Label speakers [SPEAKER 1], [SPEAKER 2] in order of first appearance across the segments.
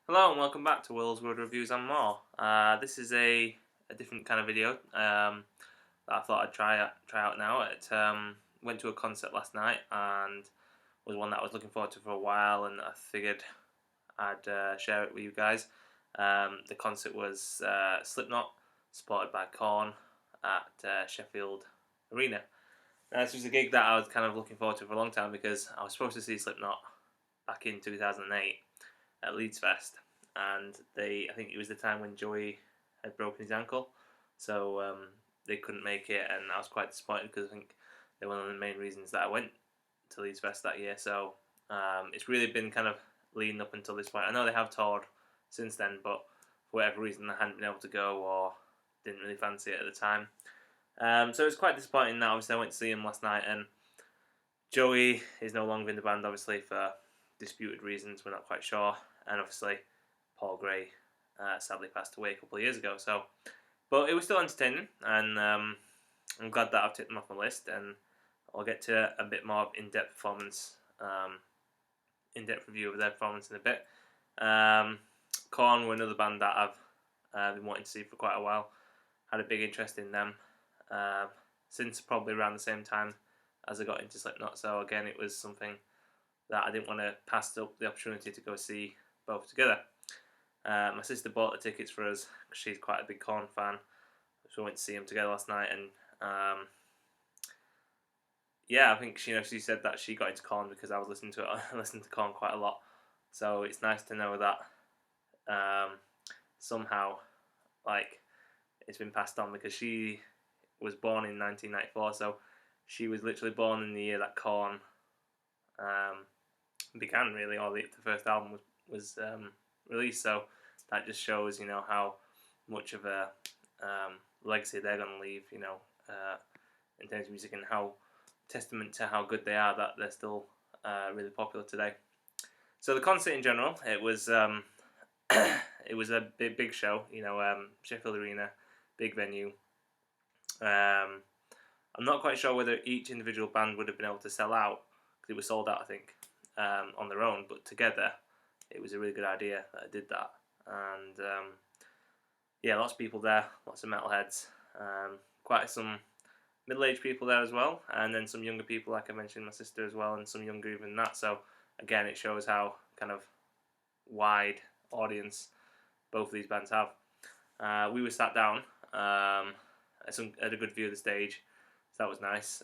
[SPEAKER 1] Hello and welcome back to Will's World Reviews and More. This is a different kind of video that I thought I'd try out now. Went to a concert last night and was one that I was looking forward to for a while, and I figured I'd share it with you guys. The concert was Slipknot, supported by Korn at Sheffield Arena. Now, this was a gig that I was kind of looking forward to for a long time because I was supposed to see Slipknot back in 2008 at Leeds Fest, and I think it was the time when Joey had broken his ankle, so they couldn't make it, and I was quite disappointed because I think they were one of the main reasons that I went to Leeds Fest that year. So it's really been kind of leading up until this point. I know they have toured since then, but for whatever reason I hadn't been able to go or didn't really fancy it at the time. So it's quite disappointing that obviously I went to see him last night, and Joey is no longer in the band, obviously for disputed reasons. We're not quite sure, and obviously Paul Gray sadly passed away a couple of years ago. But it was still entertaining, and I'm glad that I've ticked them off my list. And I'll get to a bit more in-depth review of their performance in a bit. Korn were another band that I've been wanting to see for quite a while. Had a big interest in them since probably around the same time as I got into Slipknot. So again, it was something that I didn't want to pass up the opportunity to go see both together. My sister bought the tickets for us because she's quite a big Korn fan. So we went to see them together last night, and I think she said that she got into Korn because I was listening to it. I listened to Korn quite a lot, so it's nice to know that somehow it's been passed on, because she was born in 1994, so she was literally born in the year that Korn began, really, or the first album was released. So that just shows, how much of a legacy they're going to leave, in terms of music, and how testament to how good they are that they're still really popular today. So the concert in general, it was it was a big show, Sheffield Arena, big venue. I'm not quite sure whether each individual band would have been able to sell out, because it was sold out, I think, on their own, but together it was a really good idea that I did that. And lots of people there, lots of metalheads, quite some middle-aged people there as well, and then some younger people, like I mentioned, my sister as well, and some younger even than that. So again, it shows how kind of wide audience both of these bands have. We were sat down, had a good view of the stage, so that was nice.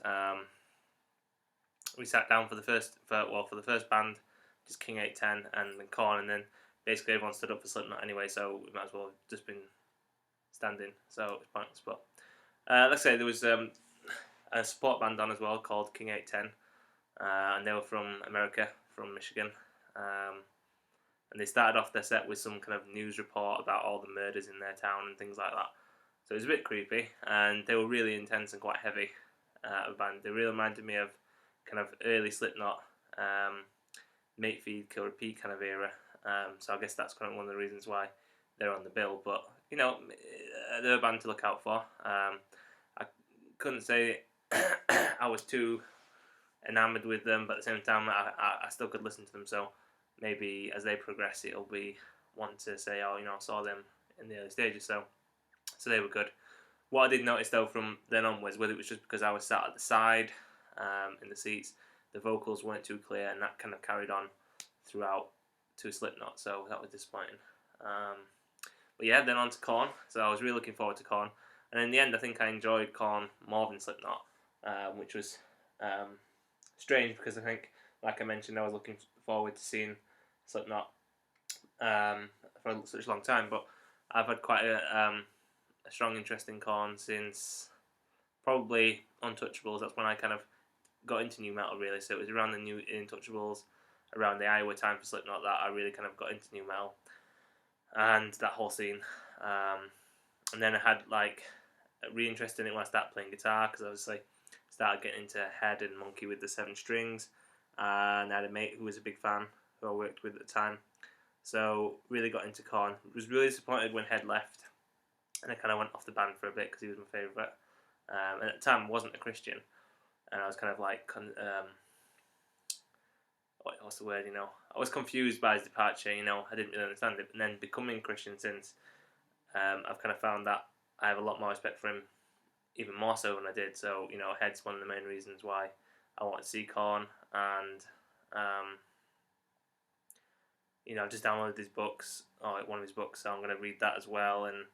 [SPEAKER 1] We sat down for the first band, which is King 810 and then Korn, and then basically everyone stood up for Slipknot anyway, so we might as well have just been standing, so it was pointless. But let's say there was a support band on as well called King 810, and they were from America, from Michigan, and they started off their set with some kind of news report about all the murders in their town and things like that. So it was a bit creepy, and they were really intense and quite heavy a band. They really reminded me of kind of early Slipknot, Mate Feed, Kill Repeat kind of era. So I guess that's kind of one of the reasons why they're on the bill. But they're a band to look out for. I couldn't say I was too enamoured with them, but at the same time I still could listen to them. So maybe as they progress, it'll be one to say, I saw them in the early stages. So they were good. What I did notice though from then onwards, whether it was just because I was sat at the side in the seats, the vocals weren't too clear, and that kind of carried on throughout to Slipknot, so that was disappointing. But yeah, then on to Korn. So I was really looking forward to Korn, and in the end I think I enjoyed Korn more than Slipknot, which was strange, because I think, like I mentioned, I was looking forward to seeing Slipknot for such a long time, but I've had quite a strong interest in Korn since probably Untouchables. That's when I kind of got into new metal, really. So it was around the new Untouchables, around the Iowa time for Slipknot, that I really kind of got into new metal and that whole scene. And then I had a re-interest in it when I started playing guitar, because obviously started getting into Head and Monkey with the 7 strings, and I had a mate who was a big fan who I worked with at the time. So really got into Korn. Was really disappointed when Head left, and I kind of went off the band for a bit because he was my favourite. And at the time I wasn't a Christian, and I was kind of what's the word, you know, I was confused by his departure, you know, I didn't really understand it, and then becoming Christian since, I've kind of found that I have a lot more respect for him, even more so than I did. So, you know, Head's one of the main reasons why I want to see Korn, and you know, I just downloaded his books, or one of his books, so I'm going to read that as well, and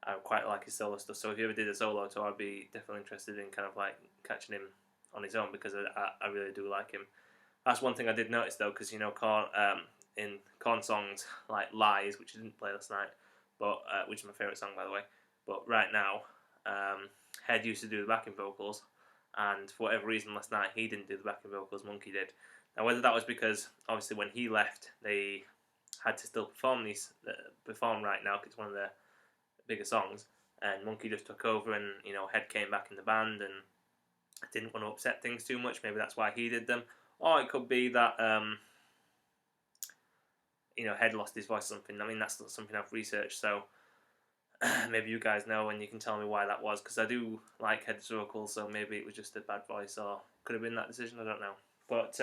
[SPEAKER 1] I quite like his solo stuff. So if he ever did a solo tour, I'd be definitely interested in kind of like catching him on his own, because I really do like him. That's one thing I did notice though, because you know, Korn, in Korn songs like Lies, which I didn't play last night, but which is my favourite song by the way, but right now, Head used to do the backing vocals, and for whatever reason last night he didn't do the backing vocals, Monkey did. Now whether that was because obviously when he left they had to still perform Right Now, because it's one of their bigger songs, and Monkey just took over, and you know, Head came back in the band and didn't want to upset things too much. Maybe that's why he did them, or it could be that you know, Head lost his voice or something. I mean, that's not something I've researched, so maybe you guys know and you can tell me why that was, because I do like Head's vocals, so maybe it was just a bad voice, or could have been that decision, I don't know. But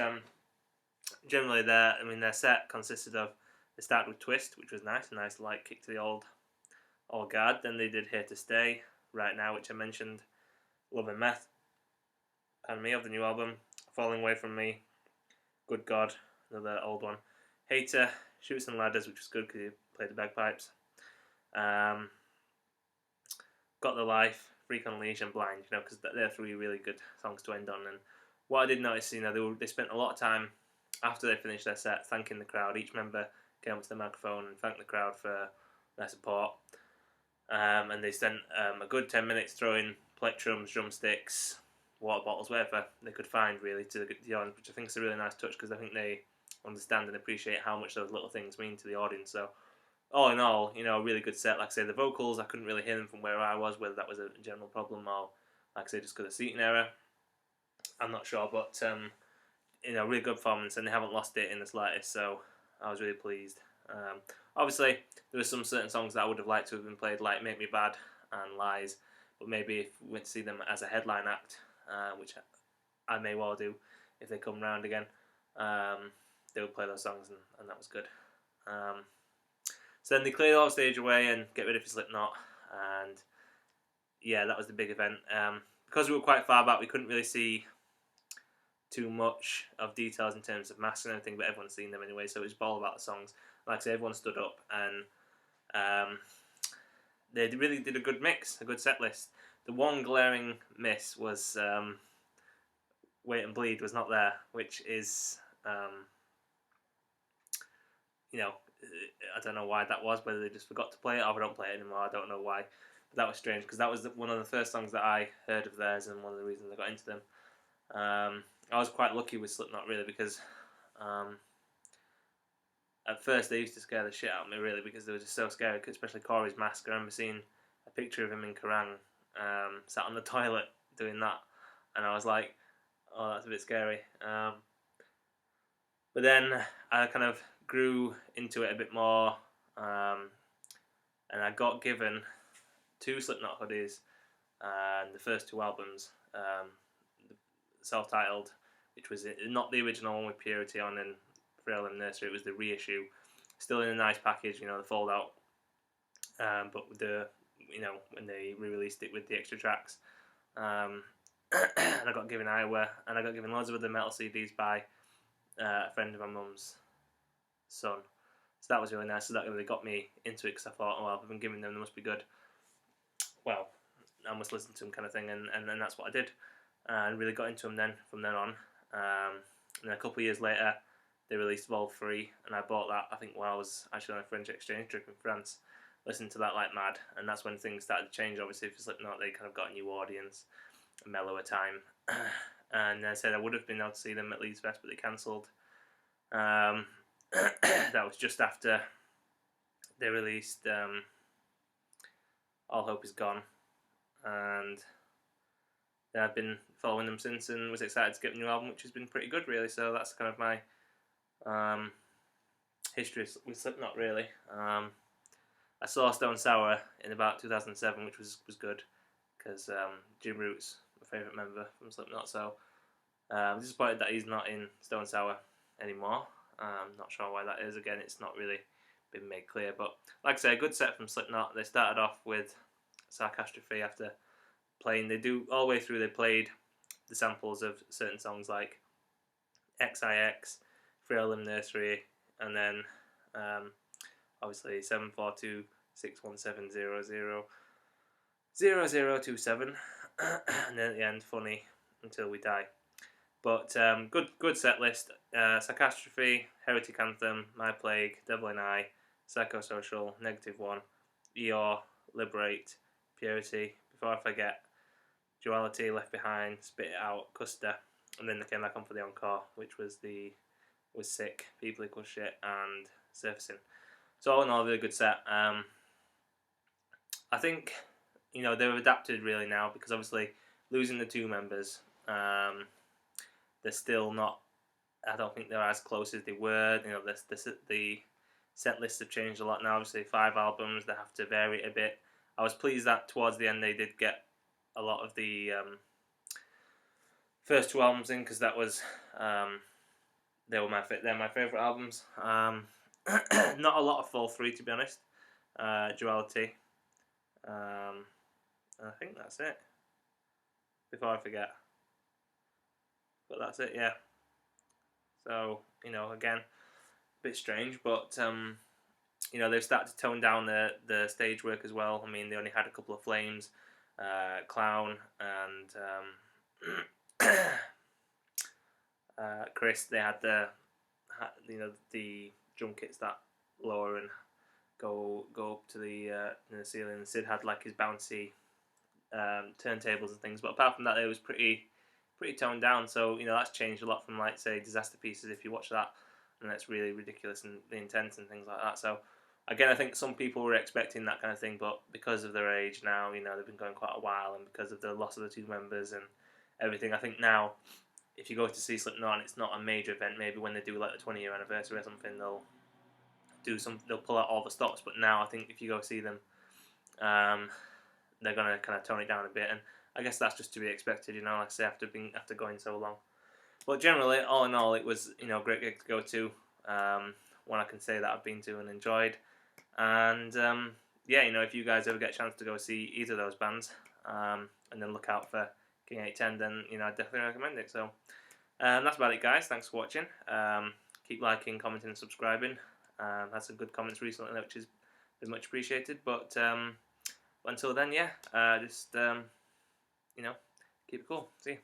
[SPEAKER 1] generally their set consisted of, they started with Twist, which was nice, a nice light kick to the old guard. Then they did Here to Stay, Right Now, which I mentioned, Love and Meth, and Me, of the new album, Falling Away From Me, Good God, another old one, Hater, Shoots and Ladders, which was good because he played the bagpipes, Got the Life, Freak on Leash, and Blind, you know, because they're three really good songs to end on. And what I did notice, you know, they spent a lot of time after they finished their set thanking the crowd. Each member came up to the microphone and thanked the crowd for their support. And they spent a good 10 minutes throwing plectrums, drumsticks, water bottles, whatever they could find really to the audience, which I think is a really nice touch, because I think they understand and appreciate how much those little things mean to the audience. So all in all, you know, a really good set. Like I say, the vocals, I couldn't really hear them from where I was, whether that was a general problem or, like I say, just because of seating error, I'm not sure. But you know, really good performance, and they haven't lost it in the slightest, so I was really pleased. Obviously, there were some certain songs that I would have liked to have been played, like Make Me Bad and Lies, but maybe if we went to see them as a headline act, which I may well do if they come round again, they would play those songs, and that was good. So then they cleared all the stage away and get rid of Slipknot, and yeah, that was the big event. Because we were quite far back, we couldn't really see too much of details in terms of masks and everything, but everyone's seen them anyway, so it was all about the songs. Like I say, everyone stood up, and they really did a good mix, a good set list. The one glaring miss was Wait and Bleed was not there, which is, you know, I don't know why that was, whether they just forgot to play it or they don't play it anymore, I don't know why. But that was strange, because that was one of the first songs that I heard of theirs, and one of the reasons I got into them. I was quite lucky with Slipknot, really, because at first they used to scare the shit out of me, really, because they were just so scary, especially Corey's mask. I remember seeing a picture of him in Kerrang, sat on the toilet doing that, and I was like, oh, that's a bit scary. But then I kind of grew into it a bit more, and I got given 2 Slipknot hoodies and the first 2 albums, self-titled, which was not the original one with Purity on and Frail and Nursery, it was the reissue, still in a nice package, you know, the fold out, but with the, you know, when they re-released it with the extra tracks, and I got given eyewear, and I got given loads of other metal CDs by a friend of my mum's son, so that was really nice. So that really got me into it, because I thought, oh well, if I've been giving them, they must be good, well, I must listen to them, kind of thing, and then that's what I did, and really got into them then, from then on. And then a couple of years later, they released Vol 3, and I bought that, I think, while I was actually on a French exchange trip in France, listened to that like mad, and that's when things started to change. Obviously for Slipknot, they kind of got a new audience, a mellower time, and I said I would have been able to see them at Leeds Fest, but they cancelled. That was just after they released All Hope Is Gone, and yeah, I've been following them since, and was excited to get a new album, which has been pretty good, really. So that's kind of my history with Slipknot, really. I saw Stone Sour in about 2007, which was good, because Jim Root's my favourite member from Slipknot, so I'm disappointed that he's not in Stone Sour. anymore. Not sure why that is. Again, it's not really been made clear. But like I say, a good set from Slipknot. They started off with Sarcastrophe after playing. They do all the way through. They played the samples of certain songs like XIX, Frail Limb Nursery, and then obviously 74261700027, and then at the end, Funny Until We Die. But good set list. Sarcastrophe, Heretic Anthem, My Plague, Devil in Eye, Psychosocial, Negative One, Eeyore, Liberate, Purity, Before I Forget, Duality, Left Behind, Spit It Out, Custer, and then they came back on for the encore, which was Sick, People Equal Shit, and Surfacing. So all in all, a really good set. I think they've adapted really now, because obviously losing the two members, they're still not. I don't think they're as close as they were. The set lists have changed a lot now. Obviously, 5 albums, they have to vary it a bit. I was pleased that towards the end they did get a lot of the first 2 albums in, because that was they're my favourite albums. Not a lot of full 3, to be honest. Duality. I think that's it. Before I Forget. But that's it, yeah. So, again, a bit strange, but they've started to tone down the stage work as well. I mean, they only had a couple of Flames, Clown, and Chris. They had the drum kits that lower and go up to the ceiling. Sid had like his bouncy turntables and things, but apart from that, it was pretty toned down. So that's changed a lot from, like, say, Disaster Pieces. If you watch that, and that's really ridiculous and intense and things like that. So again, I think some people were expecting that kind of thing, but because of their age now, they've been going quite a while, and because of the loss of the 2 members and everything, I think now if you go to see Slipknot and it's not a major event, maybe when they do like the 20-year anniversary or something, they'll pull out all the stops. But now I think if you go see them, they're gonna kind of tone it down a bit, and I guess that's just to be expected, like I say, after going so long. But generally, all in all, it was a great gig to go to. One I can say that I've been to and enjoyed. And yeah, if you guys ever get a chance to go see either of those bands, and then look out for King 810, then I definitely recommend it. So that's about it, guys. Thanks for watching. Keep liking, commenting, and subscribing. Had some good comments recently, which is much appreciated. But until then, yeah, just keep it cool. See you.